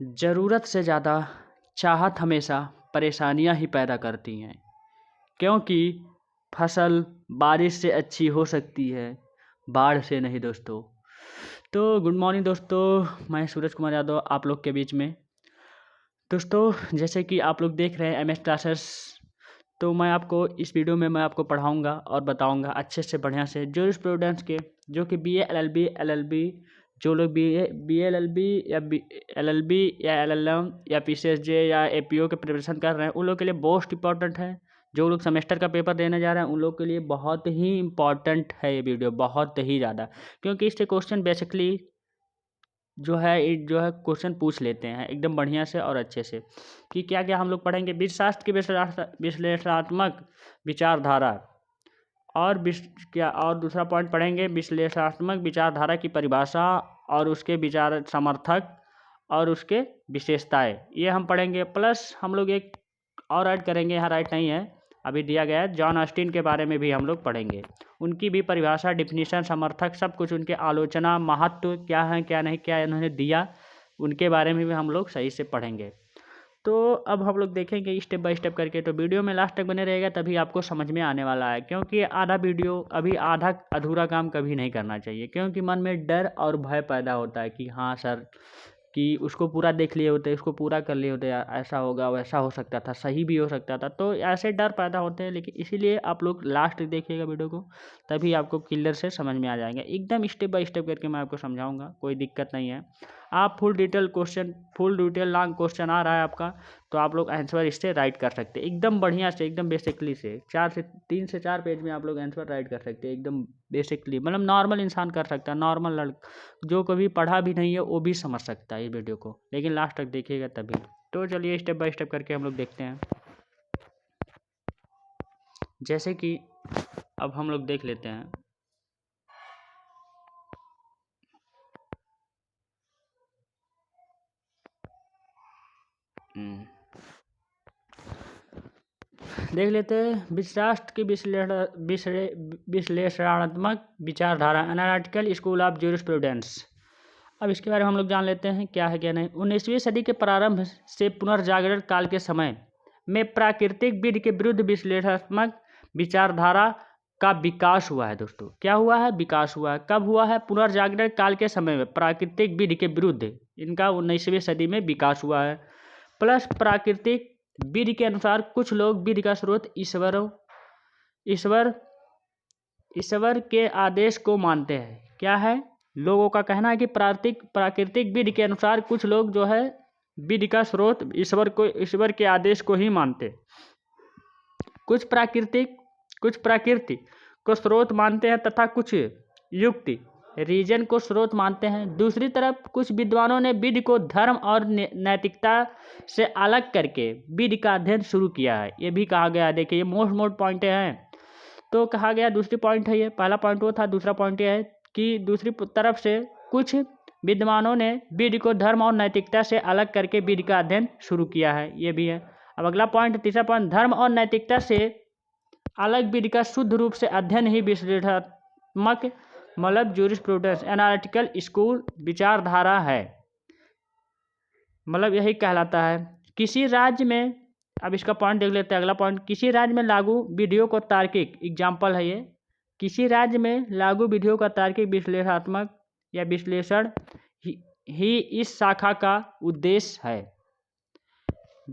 ज़रूरत से ज़्यादा चाहत हमेशा परेशानियां ही पैदा करती हैं, क्योंकि फसल बारिश से अच्छी हो सकती है, बाढ़ से नहीं दोस्तों। तो गुड मॉर्निंग दोस्तों, मैं सूरज कुमार यादव आप लोग के बीच में। दोस्तों जैसे कि आप लोग देख रहे हैं एमएस क्लासेस, तो मैं आपको इस वीडियो में मैं आपको पढ़ाऊंगा और बताऊंगा अच्छे से बढ़िया से जूरिस्प्रूडेंस के, जो कि बीए एलएलबी जो लोग बी एलएलबी या एलएलबी या एलएलएम या पीसीएसजे या एपीओ के प्रिपरेशन कर रहे हैं, उन लोग के लिए मोस्ट इंपॉर्टेंट है। जो लोग सेमेस्टर का पेपर देने जा रहे हैं उन लोग के लिए बहुत ही इम्पॉर्टेंट है ये वीडियो, बहुत ही ज़्यादा, क्योंकि इससे क्वेश्चन बेसिकली जो है क्वेश्चन पूछ लेते हैं एकदम बढ़िया से और अच्छे से। कि क्या क्या हम लोग पढ़ेंगे, विश्वशास्त्र की विश्लेषणात्मक विचारधारा, और क्या और दूसरा पॉइंट पढ़ेंगे विश्लेषणात्मक विचारधारा की परिभाषा और उसके विचार समर्थक और उसके विशेषताएं, ये हम पढ़ेंगे। प्लस हम लोग एक और ऐड करेंगे, यहाँ राइट नहीं है अभी दिया गया है, जॉन ऑस्टिन के बारे में भी हम लोग पढ़ेंगे। उनकी भी परिभाषा, डिफिनीशन, समर्थक, सब कुछ, उनके आलोचना, महत्व क्या है क्या नहीं, क्या इन्होंने दिया, उनके बारे में भी हम लोग सही से पढ़ेंगे। तो अब हम लोग देखेंगे स्टेप बाय स्टेप करके, तो वीडियो में लास्ट तक बने रहेगा तभी आपको समझ में आने वाला है। क्योंकि आधा वीडियो अभी आधा अधूरा काम कभी नहीं करना चाहिए, क्योंकि मन में डर और भय पैदा होता है कि हाँ सर, कि उसको पूरा देख लिए होते, उसको पूरा कर लिए होते, ऐसा होगा वैसा हो सकता था, सही भी हो सकता था, तो ऐसे डर पैदा होते हैं। लेकिन इसीलिए आप लोग लास्ट देखिएगा वीडियो को, तभी आपको क्लियर से समझ में आ जाएगा, एकदम स्टेप बाय स्टेप करके मैं आपको समझाऊंगा, कोई दिक्कत नहीं है। आप फुल डिटेल लॉन्ग क्वेश्चन आ रहा है आपका, तो आप लोग आंसर इससे राइट कर सकते हैं एकदम बढ़िया से, एकदम बेसिकली से 3 से 4 पेज में आप लोग आंसर राइट कर सकते हैं एकदम बेसिकली, मतलब नॉर्मल इंसान कर सकता है, नॉर्मल जो कभी पढ़ा भी नहीं है वो भी समझ सकता है इस वीडियो को, लेकिन लास्ट तक देखिएगा तभी। तो चलिए स्टेप बाय स्टेप करके हम लोग देखते हैं। जैसे कि अब हम लोग देख लेते हैं, देख लेते हैं विश्वशास्त्र की विश्लेषणात्मक विचारधारा, एनालिटिकल स्कूल ऑफ ज्यूरिस्प्रूडेंस। अब इसके बारे में हम लोग जान लेते हैं क्या है क्या नहीं। 19वीं सदी के प्रारंभ से पुनर्जागरण काल के समय में प्राकृतिक विधि के विरुद्ध विश्लेषणात्मक विचारधारा का विकास हुआ है। दोस्तों क्या हुआ है, विकास हुआ है। कब हुआ है, पुनर्जागरण काल के समय में प्राकृतिक विधि के विरुद्ध इनका 19वीं सदी में विकास हुआ है। प्लस प्राकृतिक विधि के अनुसार कुछ लोग विधि का स्रोत ईश्वर के आदेश को मानते हैं। क्या है, लोगों का कहना है कि प्राकृतिक विधि के अनुसार कुछ लोग जो है विधि का स्रोत ईश्वर के आदेश को ही मानते। कुछ प्रकृति को स्रोत मानते हैं तथा कुछ युक्ति रीजन को स्रोत मानते हैं। दूसरी तरफ कुछ विद्वानों ने विधि को धर्म और नैतिकता से अलग करके विधि का अध्ययन शुरू किया है। ये भी कहा गया है, देखिए ये मोस्ट पॉइंट हैं। तो कहा गया, दूसरी पॉइंट है ये, पहला पॉइंट वो था, दूसरा पॉइंट ये है कि दूसरी तरफ से कुछ विद्वानों ने विधि को धर्म और नैतिकता से अलग करके विधि का अध्ययन शुरू किया है, ये भी है। अब अगला पॉइंट, तीसरा पॉइंट, धर्म और नैतिकता से अलग विधि का शुद्ध रूप से अध्ययन ही विश्लेषणात्मक मतलब ज्यूरिस्प्रूडेंस एनालिटिकल स्कूल विचारधारा है, मतलब यही कहलाता है। किसी राज्य में, अब इसका पॉइंट देख लेते हैं, अगला पॉइंट, किसी राज्य में लागू विधियों को तार्किक, एग्जाम्पल है ये, किसी राज्य में लागू विधियों का तार्किक विश्लेषणात्मक या विश्लेषण ही इस शाखा का उद्देश्य है।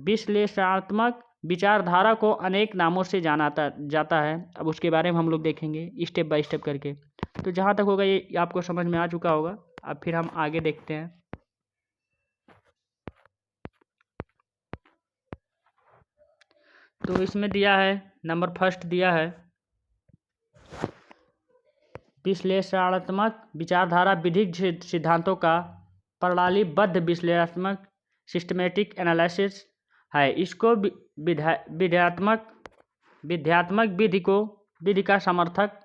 विश्लेषणात्मक विचारधारा को अनेक नामों से जाना जाता है। अब उसके बारे में हम लोग देखेंगे स्टेप बाय स्टेप करके। तो जहाँ तक होगा ये आपको समझ में आ चुका होगा। अब फिर हम आगे देखते हैं। तो इसमें दिया है, नंबर फर्स्ट दिया है, विश्लेषणात्मक विचारधारा विधिक सिद्धांतों का प्रणालीबद्ध विश्लेषणात्मक सिस्टमेटिक एनालिसिस है। इसको विध्यात्मक विधि का समर्थक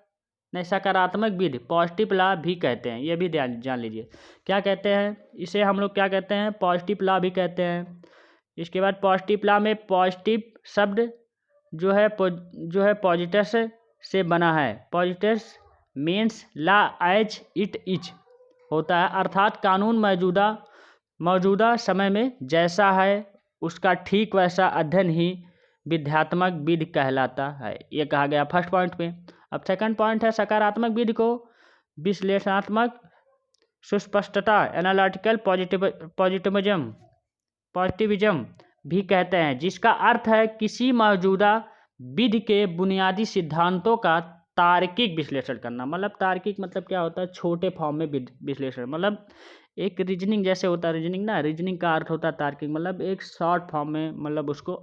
नहीं, सकारात्मक विधि, पॉजिटिव लॉ भी कहते हैं। ये भी जान लीजिए क्या कहते हैं इसे, हम लोग क्या कहते हैं, पॉजिटिव लॉ भी कहते हैं। इसके बाद पॉजिटिव लॉ में पॉजिटिव शब्द जो है पॉजिटस से बना है। पॉजिटस means law as it is होता है, अर्थात कानून मौजूदा मौजूदा समय में जैसा है उसका ठीक वैसा अध्ययन ही विध्यात्मक विधि कहलाता है। ये कहा गया फर्स्ट पॉइंट पे। अब सेकंड पॉइंट है, सकारात्मक विधि को विश्लेषणात्मक सुस्पष्टता एनालिटिकल पॉजिटिविज्म भी कहते हैं, जिसका अर्थ है किसी मौजूदा विधि के बुनियादी सिद्धांतों का तार्किक विश्लेषण करना। मतलब तार्किक मतलब क्या होता है, छोटे फॉर्म में विश्लेषण, मतलब एक रीजनिंग जैसे होता है, रीजनिंग का अर्थ होता है तार्किक, मतलब एक शॉर्ट फॉर्म में, मतलब उसको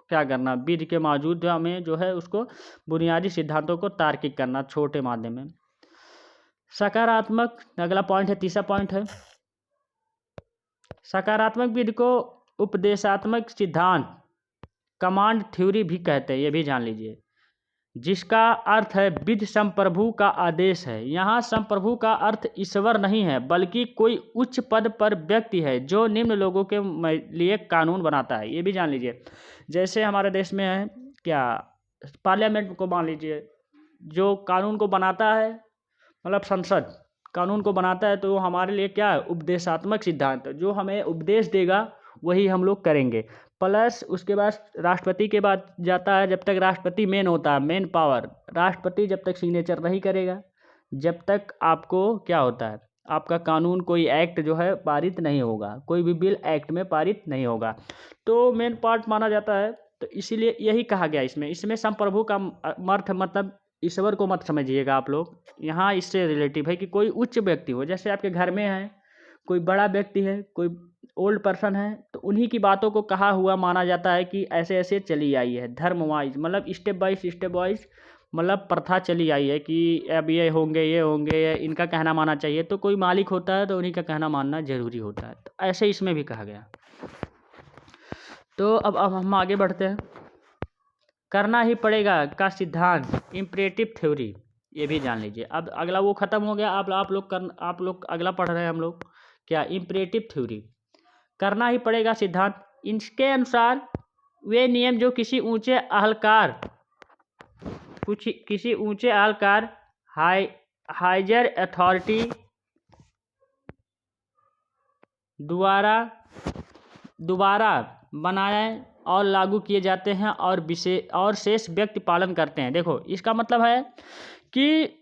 क्या करना, विधि के मौजूद में जो है उसको बुनियादी सिद्धांतों को तार्किक करना छोटे माध्यम में। सकारात्मक, अगला पॉइंट है, तीसरा पॉइंट है, सकारात्मक विधि को उपदेशात्मक सिद्धांत कमांड थ्योरी भी कहते हैं, ये भी जान लीजिए, जिसका अर्थ है विधि संप्रभु का आदेश है। यहाँ संप्रभु का अर्थ ईश्वर नहीं है, बल्कि कोई उच्च पद पर व्यक्ति है जो निम्न लोगों के लिए कानून बनाता है। ये भी जान लीजिए, जैसे हमारे देश में है क्या, पार्लियामेंट को मान लीजिए, जो कानून को बनाता है, मतलब संसद कानून को बनाता है, तो वो हमारे लिए क्या है, उपदेशात्मक सिद्धांत, जो हमें उपदेश देगा वही हम लोग करेंगे। प्लस उसके बाद राष्ट्रपति के बाद जाता है, जब तक राष्ट्रपति मेन होता है, मेन पावर, राष्ट्रपति जब तक सिग्नेचर नहीं करेगा, जब तक आपको क्या होता है, आपका कानून कोई एक्ट जो है पारित नहीं होगा, कोई भी बिल एक्ट में पारित नहीं होगा, तो मेन पार्ट माना जाता है। तो इसीलिए यही कहा गया इसमें संप्रभु का अर्थ मतलब ईश्वर को मत समझिएगा आप लोग, यहाँ इससे रिलेटिव है कि कोई उच्च व्यक्ति हो, जैसे आपके घर में है कोई बड़ा व्यक्ति है, कोई ओल्ड पर्सन है, तो उन्हीं की बातों को कहा हुआ माना जाता है कि ऐसे ऐसे चली आई है, धर्म वाइज, मतलब स्टेप वाइज मतलब प्रथा चली आई है कि अब ये होंगे, इनका कहना मानना चाहिए। तो कोई मालिक होता है तो उन्हीं का कहना मानना जरूरी होता है, तो ऐसे इसमें भी कहा गया। तो अब हम आगे बढ़ते हैं, करना ही पड़ेगा का सिद्धांत इम्परेटिव थ्योरी, ये भी जान लीजिए। अब अगला वो खत्म हो गया, आप लोग अगला पढ़ रहे हैं हम लोग क्या, इम्परेटिव थ्योरी, करना ही पड़ेगा सिद्धांत। इसके अनुसार वे नियम जो किसी ऊंचे अहलकार हाइजर अथॉरिटी दोबारा बनाए और लागू किए जाते हैं और शेष व्यक्ति पालन करते हैं। देखो इसका मतलब है कि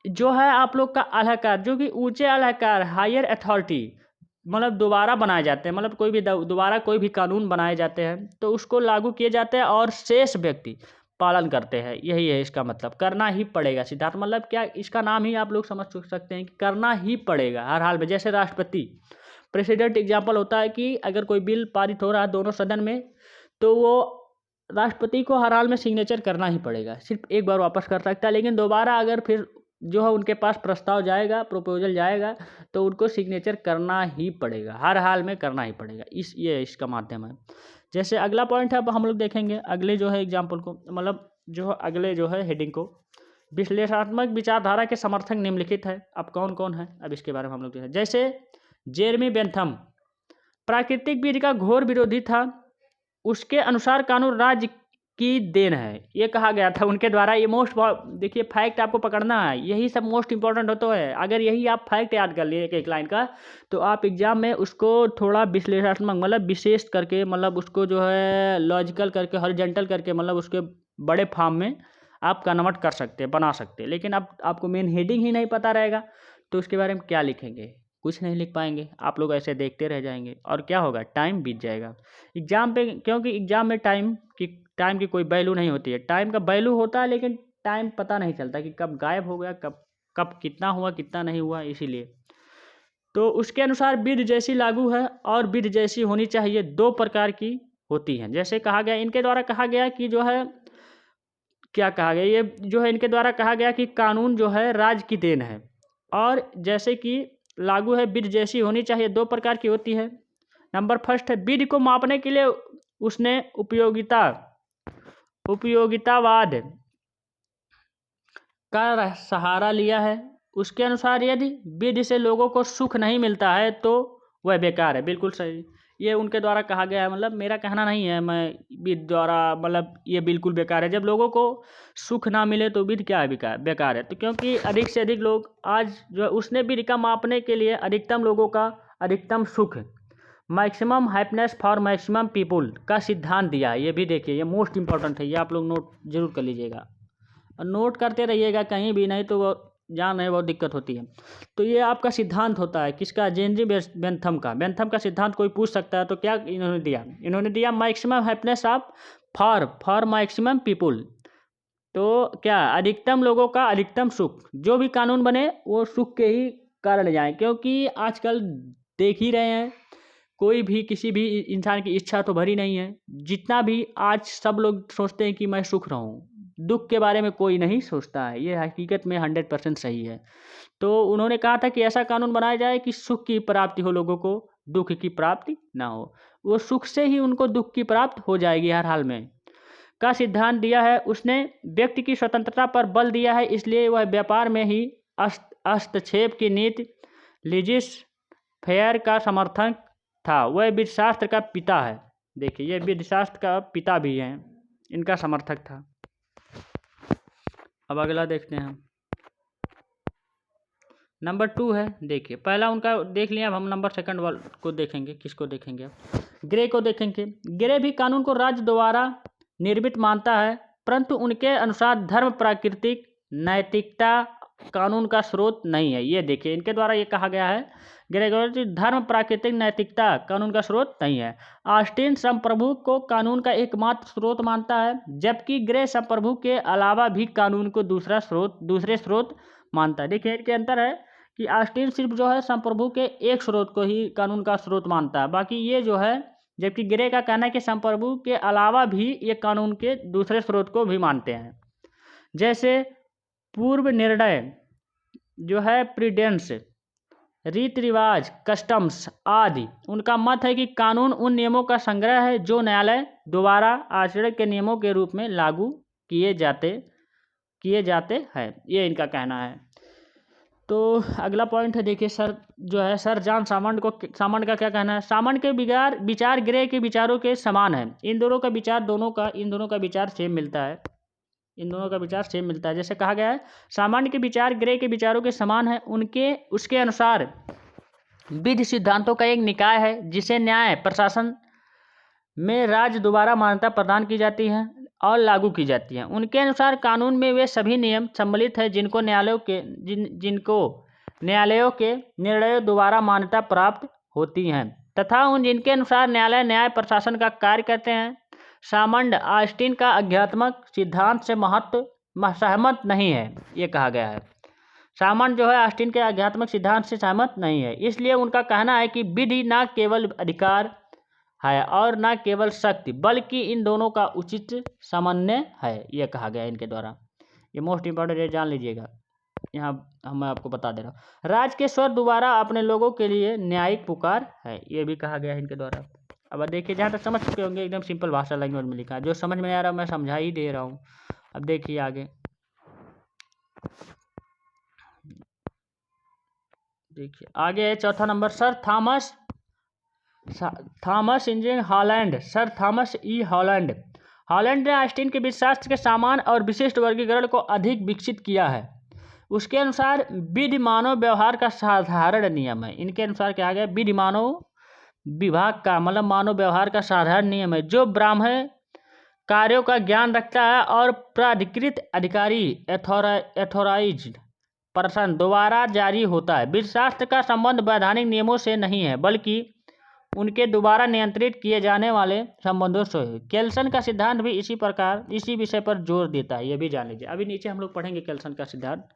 जो है आप लोग का अहलकार, जो कि ऊंचे अहलकार, हायर अथॉरिटी, मतलब दोबारा बनाए जाते हैं, मतलब कोई भी दोबारा कोई भी कानून बनाए जाते हैं तो उसको लागू किए जाते हैं और शेष व्यक्ति पालन करते हैं, यही है इसका मतलब, करना ही पड़ेगा सिद्धांत। मतलब क्या, इसका नाम ही आप लोग समझ सकते हैं कि करना ही पड़ेगा हर हाल में। जैसे राष्ट्रपति, प्रेसिडेंट एग्जाम्पल होता है कि अगर कोई बिल पारित हो रहा है दोनों सदन में, तो वो राष्ट्रपति को हर हाल में सिग्नेचर करना ही पड़ेगा, सिर्फ एक बार वापस कर सकता है, लेकिन दोबारा अगर फिर जो है उनके पास प्रस्ताव जाएगा, प्रपोजल जाएगा, तो उनको सिग्नेचर करना ही पड़ेगा, हर हाल में करना ही पड़ेगा। ये इसका माध्यम है। जैसे अगला पॉइंट है, अब हम लोग देखेंगे अगले जो है एग्जाम्पल को, मतलब जो अगले जो है हेडिंग को, विश्लेषणात्मक विचारधारा के समर्थक निम्नलिखित है। अब कौन कौन है, अब इसके बारे में हम लोग देखें। जैसे जेरेमी बेंथम प्राकृतिक विधि का घोर विरोधी था, उसके अनुसार कानून राज्य की देन है, ये कहा गया था उनके द्वारा। ये देखिए फैक्ट आपको पकड़ना है, यही सब मोस्ट इंपॉर्टेंट होता है। अगर यही आप फैक्ट याद कर लिए एक लाइन का, तो आप एग्जाम में उसको थोड़ा विश्लेषणात्मक, मतलब विशेष करके, मतलब उसको जो है लॉजिकल करके, हॉरिजॉन्टल करके, मतलब उसके बड़े फॉर्म में आप कन्वर्ट कर सकते हैं, बना सकते हैं। लेकिन अब आपको मेन हेडिंग ही नहीं पता रहेगा तो उसके बारे में क्या लिखेंगे, कुछ नहीं लिख पाएंगे, आप लोग ऐसे देखते रह जाएंगे और क्या होगा, टाइम बीत जाएगा एग्जाम पे। क्योंकि एग्जाम में टाइम की कोई वैल्यू नहीं होती है, टाइम का वैल्यू होता है लेकिन टाइम पता नहीं चलता कि कब गायब हो गया, कब कितना हुआ कितना नहीं हुआ। इसीलिए तो उसके अनुसार विधि जैसी लागू है और विधि जैसी होनी चाहिए, दो प्रकार की होती हैं। जैसे कहा गया, इनके द्वारा कहा गया कि जो है क्या कहा गया, ये जो है इनके द्वारा कहा गया कि कानून जो है राज्य की देन है, और जैसे कि लागू है विधि जैसी होनी चाहिए, दो प्रकार की होती है। नंबर फर्स्ट है, विधि को मापने के लिए उसने उपयोगितावाद का सहारा लिया है। उसके अनुसार यदि विधि से लोगों को सुख नहीं मिलता है तो वह बेकार है। बिल्कुल सही, ये उनके द्वारा कहा गया है, मतलब मेरा कहना नहीं है, मैं विधि द्वारा, मतलब ये बिल्कुल बेकार है। जब लोगों को सुख ना मिले तो विधि क्या है, बेकार है। तो क्योंकि अधिक से अधिक लोग आज जो उसने विधि का मापने के लिए अधिकतम लोगों का अधिकतम सुख, maximum happiness for maximum people का सिद्धांत दिया है। ये भी देखिए, ये मोस्ट इंपॉर्टेंट है, ये आप लोग नोट जरूर कर लीजिएगा और नोट करते रहिएगा कहीं भी, नहीं तो वो जान है बहुत दिक्कत होती है। तो ये आपका सिद्धांत होता है किसका, जेनरी बेंथम का। बेंथम का सिद्धांत कोई पूछ सकता है तो क्या इन्होंने दिया maximum happiness of for maximum people. तो क्या, अधिकतम लोगों का अधिकतम सुख, जो भी कानून बने वो सुख के ही कारण जाए, क्योंकि आजकल देख ही रहे हैं कोई भी किसी भी इंसान की इच्छा तो भरी नहीं है। जितना भी आज सब लोग सोचते हैं कि मैं सुख रहूं, दुख के बारे में कोई नहीं सोचता है, ये हकीकत में 100% सही है। तो उन्होंने कहा था कि ऐसा कानून बनाया जाए कि सुख की प्राप्ति हो लोगों को, दुख की प्राप्ति ना हो। वो सुख से ही उनको दुख की प्राप्ति हो जाएगी हर हाल में का सिद्धांत दिया है। उसने व्यक्ति की स्वतंत्रता पर बल दिया है, इसलिए वह व्यापार में ही हस्तक्षेप की नीति लिजिस फेयर का समर्थक था। वह विधिशास्त्र का पिता है। देखिए, ये विधिशास्त्र का पिता भी हैं, इनका समर्थक था। अब अगला देखते हैं हम, नंबर 2 है। देखिए, पहला उनका देख लिया, अब हम नंबर सेकंड वाले को देखेंगे। किसको देखेंगे अब, ग्रे को देखेंगे। ग्रे भी कानून को राज्य द्वारा निर्मित मानता है, परंतु उनके अनुसार धर्म प्राकृतिक नैतिकता कानून का स्रोत नहीं है। ये देखिए, इनके द्वारा ये कहा गया है ग्रेगोरी, धर्म प्राकृतिक नैतिकता कानून का स्रोत नहीं है। ऑस्टिन संप्रभु को कानून का एकमात्र स्रोत मानता है, जबकि ग्रे संप्रभु के अलावा भी कानून को दूसरे स्रोत मानता है। देखिए, इनके अंतर है कि ऑस्टिन सिर्फ जो है संप्रभु के एक स्रोत को ही कानून का स्रोत मानता है, बाकी ये जो है, जबकि ग्रे का कहना है कि संप्रभु के अलावा भी ये कानून के दूसरे स्रोत को भी मानते हैं, जैसे पूर्व निर्णय जो है, प्रीडेंस, रीति रिवाज, कस्टम्स आदि। उनका मत है कि कानून उन नियमों का संग्रह है जो न्यायालय द्वारा आचरण के नियमों के रूप में लागू किए जाते हैं। ये इनका कहना है। तो अगला पॉइंट है, देखिए सर जॉन सामंड का क्या कहना है। सामंड के विचार ग्रे के विचारों के समान है। इन दोनों का विचार सेम मिलता है। जैसे कहा गया है, सामान्य के विचार ग्रे के विचारों के समान है। उसके अनुसार विधि सिद्धांतों का एक निकाय है जिसे न्याय प्रशासन में राज्य द्वारा मान्यता प्रदान की जाती है और लागू की जाती है। उनके अनुसार कानून में वे सभी नियम सम्मिलित हैं जिनको न्यायालयों के निर्णयों द्वारा मान्यता प्राप्त होती हैं, तथा जिनके अनुसार न्यायालय न्याय प्रशासन का कार्य करते हैं। सामंड ऑस्टिन का आध्यात्मक सिद्धांत से सहमत नहीं है, ये कहा गया है। सामंड जो है ऑस्टिन के आध्यात्मिक सिद्धांत से सहमत नहीं है, इसलिए उनका कहना है कि विधि न केवल अधिकार है और न केवल शक्ति, बल्कि इन दोनों का उचित समन्वय है, ये कहा गया इनके द्वारा। ये मोस्ट इंपॉर्टेंट है, जान लीजिएगा। यहाँ मैं आपको बता दे रहा हूँ, राज के स्वर द्वारा अपने लोगों के लिए न्यायिक पुकार है, ये भी कहा गया है इनके द्वारा। अब देखिए, जहाँ तक समझ चुके होंगे, एकदम सिंपल भाषा लैंग्वेज में लिखा है, जो समझ में आ रहा है मैं समझा ही दे रहा हूँ। अब देखिए आगे, है चौथा नंबर, सर थॉमस इंजन Holland. Sir Thomas E Holland ने ऑस्टिन के विधिशास्त्र के समान और विशिष्ट वर्गीकरण को अधिक विकसित किया है। उसके अनुसार विधि मानव व्यवहार का साधारण नियम है। इनके अनुसार क्या गया, विधि मानव विभाग का मतलब मानव व्यवहार का साधारण नियम है जो ब्राह्मण कार्यों का ज्ञान रखता है और प्राधिकृत अधिकारी एथोराइज्ड पर्सन द्वारा जारी होता है। विधिशास्त्र का संबंध वैधानिक नियमों से नहीं है, बल्कि उनके द्वारा नियंत्रित किए जाने वाले संबंधों से है। केल्सन का सिद्धांत भी इसी विषय पर जोर देता है, ये भी जान लीजिए। अभी नीचे हम लोग पढ़ेंगे केल्सन का सिद्धांत,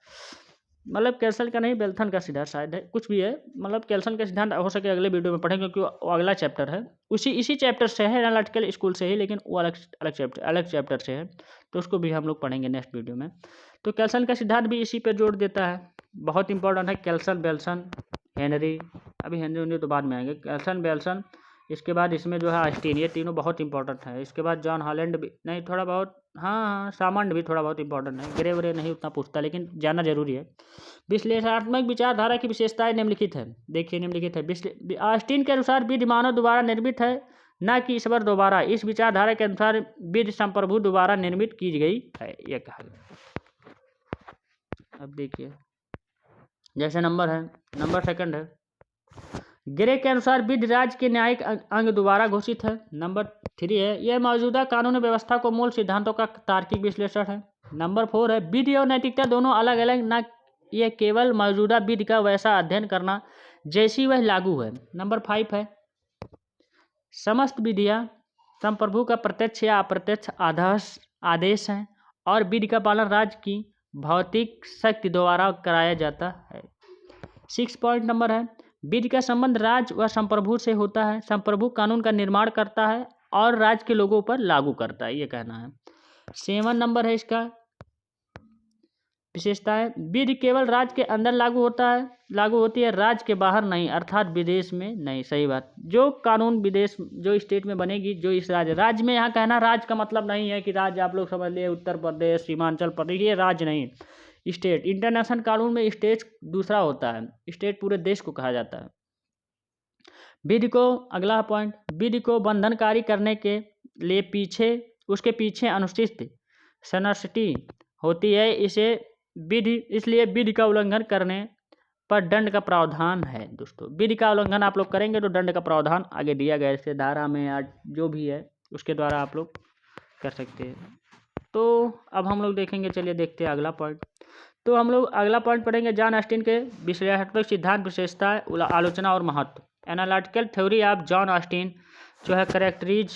मतलब केल्सन का नहीं, बेल्थन का सिद्धांत शायद है, कुछ भी है। मतलब केल्सन का सिद्धांत हो सके अगले वीडियो में पढ़ेंगे, क्योंकि वो अगला चैप्टर है, इसी चैप्टर से है, एनालिटिकल स्कूल से ही, लेकिन वो अलग चैप्टर से है, तो उसको भी हम लोग पढ़ेंगे नेक्स्ट वीडियो में। तो केल्सन का सिद्धांत भी इसी पर जोर देता है, बहुत इंपॉर्टेंट है। केल्सन, बेल्सन, हेनरी, अभी हेनरी तो बाद में आएंगे। केल्सन, बेल्सन, इसके बाद इसमें जो है ऑस्टिन, ये तीनों बहुत इंपॉर्टेंट है। इसके बाद जॉन हॉलैंड भी नहीं, थोड़ा बहुत, हाँ सामंड भी थोड़ा बहुत इंपॉर्टेंट है। ग्रे वरे नहीं उतना पूछता, लेकिन जानना जरूरी है। विश्लेषणात्मक विचारधारा की विशेषताएं निम्नलिखित है। देखिए निम्नलिखित है, ऑस्टिन के अनुसार विधि मानव द्वारा निर्मित है, न कि ईश्वर द्वारा। इस विचारधारा के अनुसार विधि संप्रभु द्वारा निर्मित की गई है, यह कहा गया। अब देखिए, जैसे नंबर सेकंड है, ग्रे के अनुसार विधि राज्य के न्यायिक अंग द्वारा घोषित है। नंबर 3 है, यह मौजूदा कानूनी व्यवस्था को मूल सिद्धांतों का तार्किक विश्लेषण है। नंबर 4 है, विधि और नैतिकता दोनों अलग अलग, न यह केवल मौजूदा विधि का वैसा अध्ययन करना जैसी वह लागू है। नंबर 5 है, समस्त विधियाँ संप्रभु का प्रत्यक्ष या अप्रत्यक्ष आदेश हैं और विधि का पालन राज्य की भौतिक शक्ति द्वारा कराया जाता है। 6 पॉइंट नंबर है, विधि का संबंध राज्य व संप्रभु से होता है। संप्रभु कानून का निर्माण करता है और राज्य के लोगों पर लागू करता है, ये कहना है। 7 नंबर है इसका विशेषता है, विधि केवल राज्य के अंदर लागू होती है, राज्य के बाहर नहीं, अर्थात विदेश में नहीं। सही बात, जो कानून विदेश जो स्टेट में बनेगी, जो इस राज्य में, यहाँ कहना राज्य का मतलब नहीं है कि राज्य आप लोग समझ लिए उत्तर प्रदेश, हिमाचल प्रदेश, ये राज्य नहीं, स्टेट। इंटरनेशनल कानून में स्टेट दूसरा होता है, स्टेट पूरे देश को कहा जाता है। विधि को, अगला पॉइंट, विधि को बंधनकारी करने के लिए उसके पीछे अनुचित सनसटी होती है, इसलिए विधि का उल्लंघन करने पर दंड का प्रावधान है। दोस्तों, विधि का उल्लंघन आप लोग करेंगे तो दंड का प्रावधान आगे दिया गया है, इससे धारा में या जो भी है उसके द्वारा आप लोग कर सकते हैं। तो अब हम लोग देखेंगे, चलिए देखते हैं अगला पॉइंट। तो हम लोग अगला पॉइंट पढ़ेंगे, जॉन ऑस्टिन के विश्लेषणात्मक सिद्धांत, विशेषता, आलोचना और महत्व। Analytical theory of John Austin, जो है करेक्टरीज,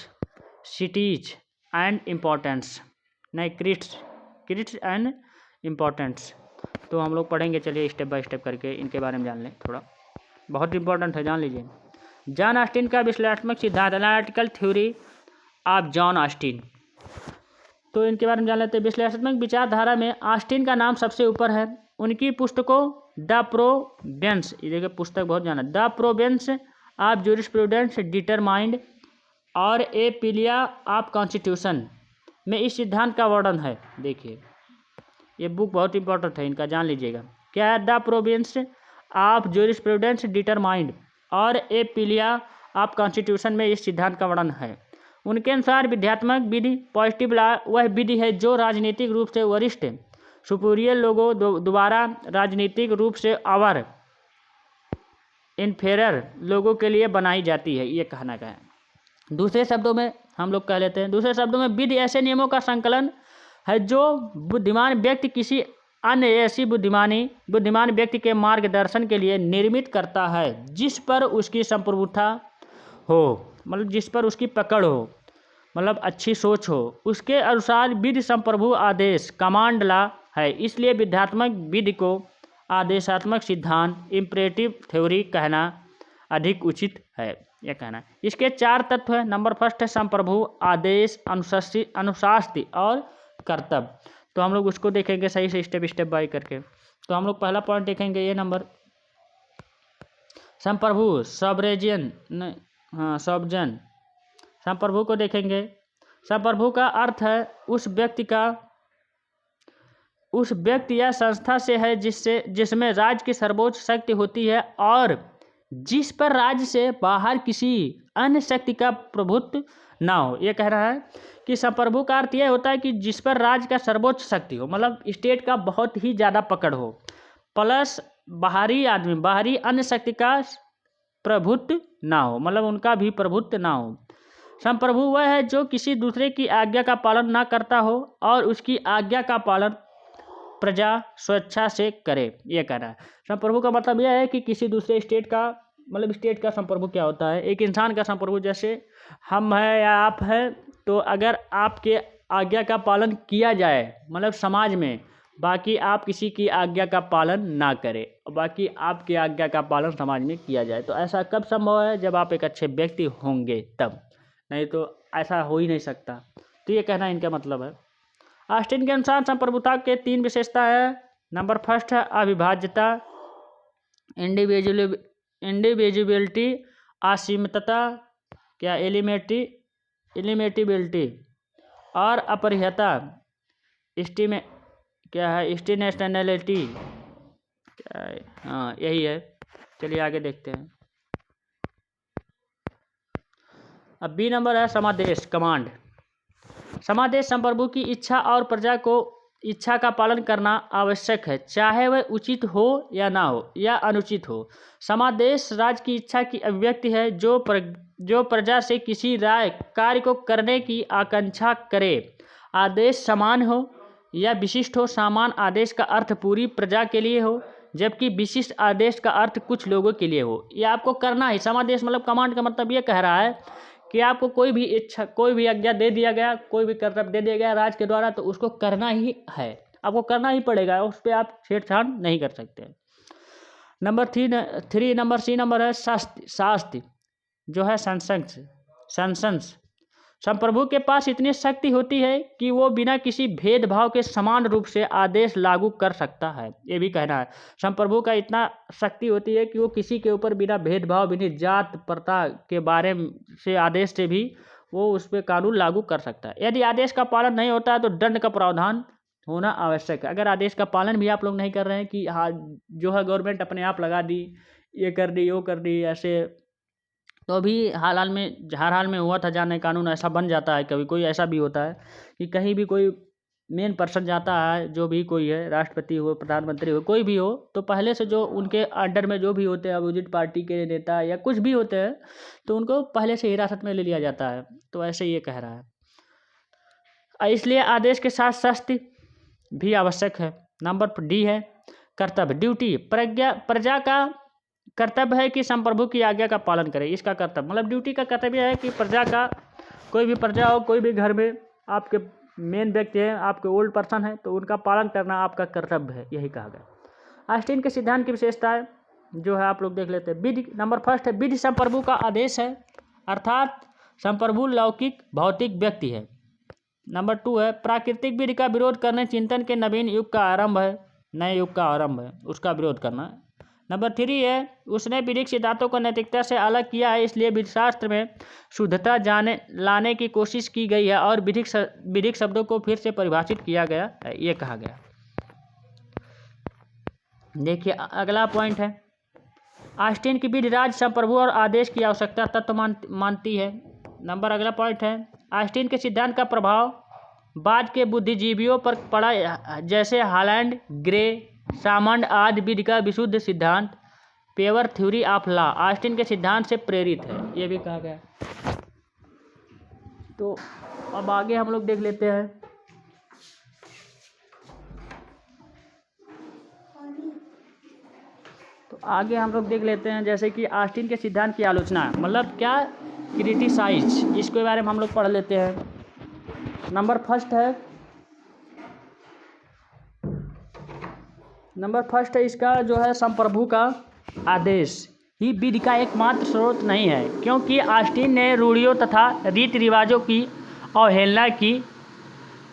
सिटीज एंड इम्पोर्टेंस, नहीं क्रिट्स एंड इम्पोर्टेंस। तो हम लोग पढ़ेंगे, चलिए स्टेप बाय स्टेप करके इनके बारे में जान लें थोड़ा, बहुत इंपॉर्टेंट है, जान लीजिए। जॉन ऑस्टिन का विश्लेषणात्मक सिद्धांत, analytical theory of John Austin, तो इनके बारे में जान लेते हैं। विश्लेषणात्मक विचारधारा में ऑस्टिन का नाम सबसे ऊपर है। उनकी पुस्तकों द प्रोवेंस, ये देखिए पुस्तक बहुत जाना, the Provence of jurisprudence determined और ए पिलिया ऑफ कॉन्स्टिट्यूशन में इस सिद्धांत का वर्णन है। देखिए ये बुक बहुत इंपॉर्टेंट है, इनका जान लीजिएगा। क्या है? The Provence of jurisprudence determined और ए पिलिया ऑफ कॉन्स्टिट्यूशन में इस सिद्धांत का वर्णन है। उनके अनुसार विध्यात्मक विधि, पॉजिटिव लॉ, वह विधि है जो राजनीतिक रूप से वरिष्ठ सुपीरियर लोगों द्वारा राजनीतिक रूप से अवर इन्फेरियर लोगों के लिए बनाई जाती है, ये कहना का है। दूसरे शब्दों में हम लोग कह लेते हैं, दूसरे शब्दों में विधि ऐसे नियमों का संकलन है जो बुद्धिमान व्यक्ति किसी अन्य ऐसी बुद्धिमान व्यक्ति के मार्गदर्शन के लिए निर्मित करता है, जिस पर उसकी संप्रभुता हो, मतलब जिस पर उसकी पकड़ हो, मतलब अच्छी सोच हो। उसके अनुसार विधि संप्रभु आदेश, कमांड लॉ है। इसलिए विध्यात्मक विधि को आदेशात्मक सिद्धांत, इम्परेटिव थ्योरी कहना अधिक उचित है, यह कहना है। इसके 4 तत्व हैं। नंबर फर्स्ट है संप्रभु, आदेश, अनुशास्ति और कर्तव्य। तो हम लोग उसको देखेंगे सही से स्टेप बाय करके। तो हम लोग पहला पॉइंट देखेंगे, ये नंबर संप्रभु, सॉवरेन, सॉवरेन। संप्रभु को देखेंगे। संप्रभु का अर्थ है उस व्यक्ति या संस्था से है जिसमें राज्य की सर्वोच्च शक्ति होती है और जिस पर राज्य से बाहर किसी अन्य शक्ति का प्रभुत्व ना हो। ये कह रहा है कि संप्रभु का अर्थ यह होता है कि जिस पर राज्य का सर्वोच्च शक्ति हो, मतलब स्टेट का बहुत ही ज़्यादा पकड़ हो, प्लस बाहरी अन्य शक्ति का प्रभुत्व ना हो, मतलब उनका भी प्रभुत्व ना हो। संप्रभु वह है जो किसी दूसरे की आज्ञा का पालन ना करता हो और उसकी आज्ञा का पालन प्रजा स्वेच्छा से करे, यह कह रहा है। संप्रभु का मतलब यह है कि किसी दूसरे स्टेट का, मतलब स्टेट का संप्रभु क्या होता है, एक इंसान का संप्रभु, जैसे हम हैं या आप हैं, तो अगर आपके आज्ञा का पालन किया जाए, मतलब समाज में, बाकी आप किसी की आज्ञा का पालन ना करें, बाकी आपकी आज्ञा का पालन समाज में किया जाए, तो ऐसा कब संभव है? जब आप एक अच्छे व्यक्ति होंगे तब, नहीं तो ऐसा हो ही नहीं सकता। तो ये कहना इनका मतलब है। ऑस्टिन के अनुसार संप्रभुता के 3 विशेषता है। नंबर फर्स्ट है अविभाज्यता, इंडिविजुअलिटी, असीमितता, क्या एलिमेटिबिलिटी और अपरिहता, इंस्टीनेशनलिटी, क्या है? हाँ यही है। चलिए आगे देखते हैं। अब बी नंबर है समादेश, कमांड। समादेश संप्रभु की इच्छा और प्रजा को इच्छा का पालन करना आवश्यक है, चाहे वह उचित हो या ना हो या अनुचित हो। समादेश राज्य की इच्छा की अभिव्यक्ति है जो प्रजा से किसी राय कार्य को करने की आकांक्षा करे। आदेश समान हो या विशिष्ट हो। समान आदेश का अर्थ पूरी प्रजा के लिए हो, जबकि विशिष्ट आदेश का अर्थ कुछ लोगों के लिए हो। ये आपको करना ही, समादेश मतलब कमांड का मतलब ये कह रहा है कि आपको कोई भी इच्छा, कोई भी आज्ञा दे दिया गया, कोई भी कर्तव्य दे दिया गया राज के द्वारा, तो उसको करना ही है, आपको करना ही पड़ेगा, उस पर आप छेड़छाड़ नहीं कर सकते। नंबर सी नंबर है शास्त्र, जो है संशंस। संप्रभु के पास इतनी शक्ति होती है कि वो बिना किसी भेदभाव के समान रूप से आदेश लागू कर सकता है। ये भी कहना है, संप्रभु का इतना शक्ति होती है कि वो किसी के ऊपर बिना भेदभाव, बिना जात प्रथा के बारे से आदेश से भी वो उस पर कानून लागू कर सकता है। यदि आदेश का पालन नहीं होता है तो दंड का प्रावधान होना आवश्यक है। अगर आदेश का पालन भी आप लोग नहीं कर रहे हैं कि हाँ जो है गवर्नमेंट अपने आप लगा दी, ये कर दी, वो कर दी, ऐसे तो अभी हर हाल में हुआ था जाने कानून ऐसा बन जाता है। कभी कोई ऐसा भी होता है कि कहीं भी कोई मेन पर्सन जाता है, जो भी कोई है, राष्ट्रपति हो, प्रधानमंत्री हो, कोई भी हो, तो पहले से जो उनके अंडर में जो भी होते हैं अपोजिट पार्टी के नेता या कुछ भी होते हैं, तो उनको पहले से हिरासत में ले लिया जाता है। तो ऐसे ये कह रहा है, इसलिए आदेश के साथ शस्त्र भी आवश्यक है। नंबर डी है कर्तव्य, ड्यूटी। प्रजा का कर्तव्य है कि संप्रभु की आज्ञा का पालन करे। इसका कर्तव्य मतलब ड्यूटी का कर्तव्य है कि प्रजा का, कोई भी प्रजा हो, कोई भी घर में आपके मेन व्यक्ति हैं, आपके ओल्ड पर्सन है, तो उनका पालन करना आपका कर्तव्य है, यही कहा गया। ऑस्टिन के सिद्धांत की विशेषताएं जो है आप लोग देख लेते हैं। विधि नंबर फर्स्ट है, विधि संप्रभु का आदेश है, अर्थात संप्रभु लौकिक भौतिक व्यक्ति है। नंबर 2 है, प्राकृतिक विधि का विरोध करने चिंतन के नवीन युग का आरंभ है, नए युग का आरंभ है, उसका विरोध करना। नंबर 3 है, उसने विधिक सिद्धांतों को नैतिकता से अलग किया है, इसलिए विधिशास्त्र में शुद्धता लाने की कोशिश की गई है और विधिक शब्दों को फिर से परिभाषित किया गया है, ये कहा गया। देखिए अगला पॉइंट है, ऑस्टिन की विधि राज्य संप्रभु और आदेश की आवश्यकता तत्व मानती है। नंबर अगला पॉइंट है, ऑस्टिन के सिद्धांत का प्रभाव बाद के बुद्धिजीवियों पर पड़ा, जैसे हॉलैंड, ग्रे, सामंड आदि विधि का विशुद्ध सिद्धांत, pure theory of law Austin के सिद्धांत से प्रेरित है, ये भी कहा गया। तो अब आगे हम लोग देख लेते हैं, जैसे कि ऑस्टिन के सिद्धांत की आलोचना, मतलब क्या क्रिटिसाइज, इसके बारे में हम लोग पढ़ लेते हैं। नंबर फर्स्ट है इसका जो है, संप्रभु का आदेश ही विधि का एकमात्र स्रोत नहीं है, क्योंकि ऑस्टिन ने रूढ़ियों तथा रीति रिवाजों की अवहेलना की।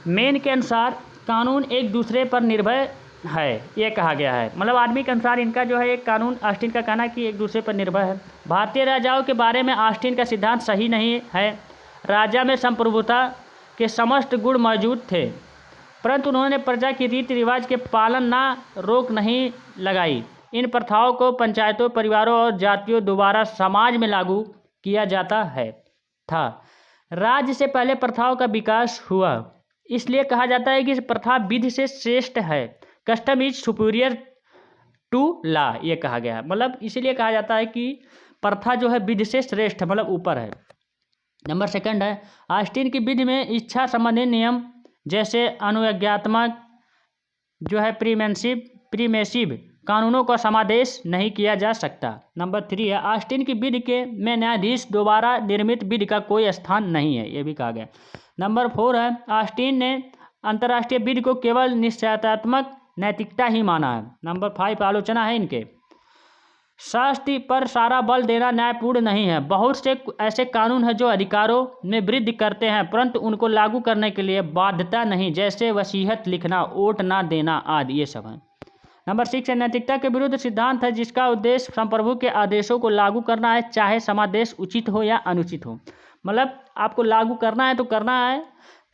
मेन के अनुसार कानून एक दूसरे पर निर्भर है, ये कहा गया है, मतलब आदमी के अनुसार इनका जो है एक कानून, ऑस्टिन का कहना कि एक दूसरे पर निर्भर है। भारतीय राजाओं के बारे में ऑस्टिन का सिद्धांत सही नहीं है। राजा में संप्रभुता के समस्त गुण मौजूद थे, परंतु उन्होंने प्रजा की रीति रिवाज के पालन ना रोक नहीं लगाई। इन प्रथाओं को पंचायतों, परिवारों और जातियों द्वारा समाज में लागू किया जाता है था। राज्य से पहले प्रथाओं का विकास हुआ, इसलिए कहा जाता है कि प्रथा विधि से श्रेष्ठ है। Custom is superior to law, ये कहा गया है, मतलब इसीलिए कहा जाता है कि प्रथा जो है विधि से श्रेष्ठ है, मतलब ऊपर है। नंबर 2 है, ऑस्टिन की विधि में इच्छा संबंधी नियम जैसे अनुज्ञात्मक जो है प्रीमेसिव कानूनों का समादेश नहीं किया जा सकता। नंबर 3 है, ऑस्टिन की विधि में न्यायाधीश द्वारा निर्मित विधि का कोई स्थान नहीं है, ये भी कहा गया। नंबर 4 है, ऑस्टिन ने अंतर्राष्ट्रीय विधि को केवल निश्चयात्मक नैतिकता ही माना है। नंबर 5 आलोचना है इनके, शास्ति पर सारा बल देना न्यायपूर्ण नहीं है। बहुत से ऐसे कानून हैं जो अधिकारों में वृद्धि करते हैं, परंतु उनको लागू करने के लिए बाध्यता नहीं, जैसे वसीयत लिखना, वोट ना देना आदि, ये सब है। नंबर 6 है, नैतिकता के विरुद्ध सिद्धांत है जिसका उद्देश्य संप्रभु के आदेशों को लागू करना है, चाहे समादेश उचित हो या अनुचित हो। मतलब आपको लागू करना है तो करना है,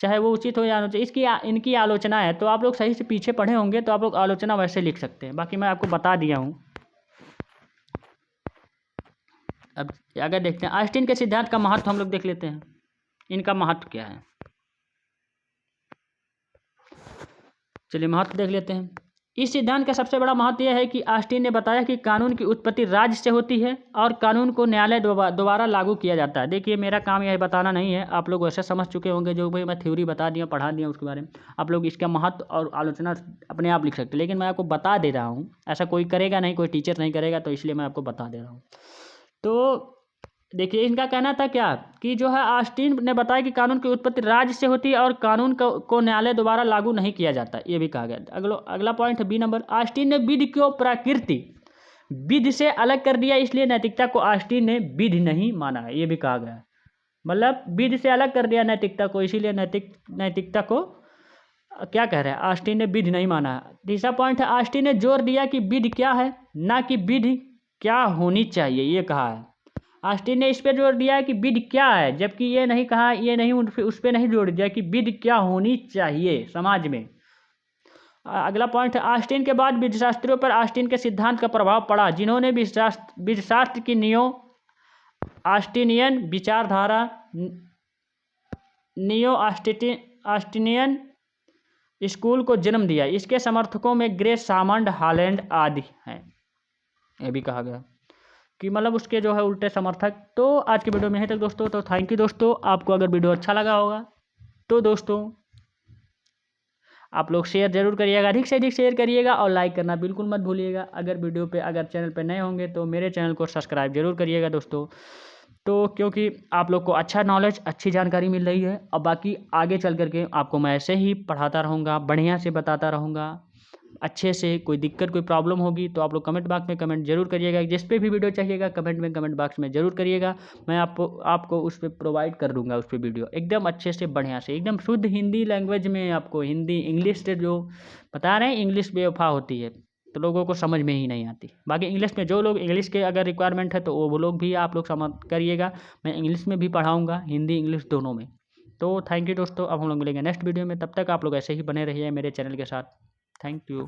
चाहे वो उचित हो या अनुचित। इनकी आलोचना है, तो आप लोग सही से पीछे पढ़े होंगे तो आप लोग आलोचना वैसे लिख सकते हैं, बाकी मैं आपको बता दिया हूँ। अब आगे देखते हैं, ऑस्टिन के सिद्धांत का महत्व हम लोग देख लेते हैं, इनका महत्व क्या है। चलिए महत्व देख लेते हैं। इस सिद्धांत का सबसे बड़ा महत्व यह है कि ऑस्टिन ने बताया कि कानून की उत्पत्ति राज्य से होती है और कानून को न्यायालय दोबारा लागू किया जाता है। देखिए मेरा काम यह बताना नहीं है, आप लोग वैसे समझ चुके होंगे, जो भाई मैं थ्योरी बता दिया पढ़ा दिया उसके बारे में, आप लोग इसका महत्व और आलोचना अपने आप लिख सकते हैं। लेकिन मैं आपको बता दे रहा हूँ, ऐसा कोई करेगा नहीं, कोई टीचर नहीं करेगा, तो इसलिए मैं आपको बता दे रहा हूँ। तो देखिए इनका कहना था क्या कि जो है ऑस्टिन ने बताया कि कानून की उत्पत्ति राज्य से होती है और कानून को न्यायालय द्वारा लागू नहीं किया जाता, ये भी कहा गया। अगला पॉइंट है बी नंबर, ऑस्टिन ने विधि को प्रकृति विधि से अलग कर दिया, इसलिए नैतिकता को ऑस्टिन ने विधि नहीं माना है, ये भी कहा गया। मतलब विधि से अलग कर दिया नैतिकता को, इसीलिए नैतिकता को क्या कह रहे हैं, ऑस्टिन ने विधि नहीं माना है। तीसरा पॉइंट है, ऑस्टिन ने जोर दिया कि विधि क्या है, ना कि विधि क्या होनी चाहिए, ये कहा है। ऑस्टिन ने इस पर जोर दिया है कि विधि क्या है, जबकि ये नहीं कहा, ये नहीं उस पर नहीं जोर दिया कि विधि क्या होनी चाहिए समाज में। अगला पॉइंट है, ऑस्टिन के बाद विधिशास्त्रियों पर ऑस्टिन के सिद्धांत का प्रभाव पड़ा, जिन्होंने विधिशास्त्र की नियो ऑस्टिनियन विचारधारा नियो ऑस्टिनियन स्कूल को जन्म दिया। इसके समर्थकों में ग्रेस सामंड हॉलैंड आदि हैं, ये भी कहा गया कि मतलब उसके जो है उल्टे समर्थक। तो आज की वीडियो में यहीं तक दोस्तों, तो थैंक यू दोस्तों। आपको अगर वीडियो अच्छा लगा होगा तो दोस्तों आप लोग शेयर जरूर करिएगा, अधिक से अधिक शेयर करिएगा और लाइक करना बिल्कुल मत भूलिएगा। अगर चैनल पर नए होंगे तो मेरे चैनल को सब्सक्राइब जरूर करिएगा दोस्तों। तो क्योंकि आप लोग को अच्छा नॉलेज, अच्छी जानकारी मिल रही है, और बाकी आगे चल करके आपको मैं ऐसे ही पढ़ाता रहूँगा, बढ़िया से बताता रहूँगा अच्छे से। कोई दिक्कत, कोई प्रॉब्लम होगी तो आप लोग कमेंट बॉक्स में कमेंट जरूर करिएगा। जिस पे भी वीडियो चाहिएगा कमेंट बॉक्स में जरूर करिएगा, मैं आपको उस पर प्रोवाइड कर दूंगा उस पर वीडियो एकदम अच्छे से, बढ़िया से, एकदम शुद्ध हिंदी लैंग्वेज में। आपको हिंदी इंग्लिश से जो बता रहे हैं, इंग्लिश बेवफा होती है तो लोगों को समझ में ही नहीं आती। बाकी इंग्लिश में जो लोग इंग्लिश के अगर रिक्वायरमेंट है तो वो लोग भी आप लोग समझ करिएगा, मैं इंग्लिश में भी पढ़ाऊँगा, हिंदी इंग्लिश दोनों में। तो थैंक यू दोस्तों, अब हम लोग मिलेंगे नेक्स्ट वीडियो में, तब तक आप लोग ऐसे ही बने रहिए मेरे चैनल के साथ। Thank you.